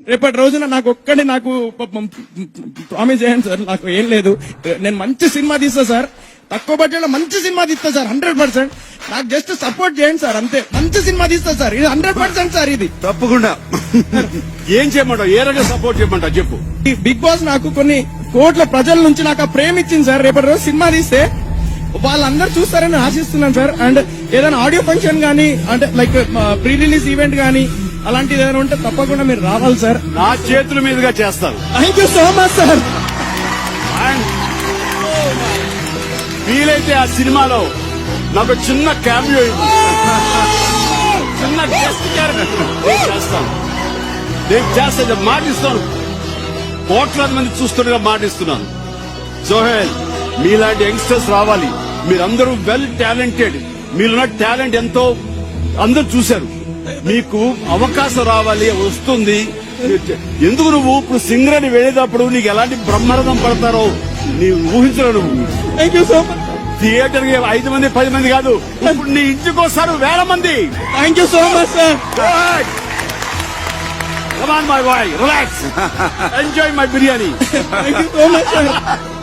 రేపటి రోజున నాకు ప్రామిస్ చేయండి సార్, నాకు ఏం లేదు, నేను మంచి సినిమా తీస్తా సార్, తక్కువ బడ్జెట్ లో మంచి సినిమా తీస్తా సార్ 100%. నాకు జస్ట్ సపోర్ట్ చేయండి సార్, అంతే. మంచి సినిమా తీస్తా సార్, ఇది 100% సార్. ఇది తప్పకుండా. ఏం చేయమంటావు, ఏ రకంగా సపోర్ట్ చేయమంటావు చెప్పు. ఈ బిగ్ బాస్ నాకు కొన్ని కోట్ల ప్రజల నుంచి నాకు ఆ ప్రేమ ఇచ్చింది సార్. రేపటి రోజు సినిమా తీస్తే వాళ్ళందరూ చూస్తారని ఆశిస్తున్నాను సార్. అండ్ ఏదైనా ఆడియో ఫంక్షన్ గానీ, అంటే లైక్ ప్రీ రిలీజ్ ఈవెంట్ గానీ అలాంటిది ఏదైనా ఉంటే తప్పకుండా మీరు రావాలి సార్. నా చేతుల మీదుగా చేస్తాను. Thank you so much sir. వీలైతే ఆ సినిమాలో నాకు చిన్న క్యామియో చిన్న గెస్ట్ క్యారెక్టర్ చేస్తాను. నేను చేస్తా, మాటిస్తాను. కోట్లాది మంది చూస్తుండగా మాటిస్తున్నాను. సోహెల్, మీలాంటి యంగ్స్టర్స్ రావాలి. మీరందరూ వెల్ టాలెంటెడ్. మీరున్న టాలెంట్ ఎంతో అందరూ చూశారు. మీకు అవకాశం రావాలి, వస్తుంది. ఎందుకు నువ్వు ఇప్పుడు సింగర్ అని వెళ్ళేటప్పుడు నీకు ఎలాంటి బ్రహ్మరథం పడతారో నీవు ఊహించరు. నువ్వు thank you so much. Theatre కి 5 మంది 10 మంది కాదు, ఇప్పుడు నీ ఇంటికి వస్తారు 1000 మంది. Thank you so much sir. Come on, my boy, relax. Enjoy my biryani. Thank you so much, sir.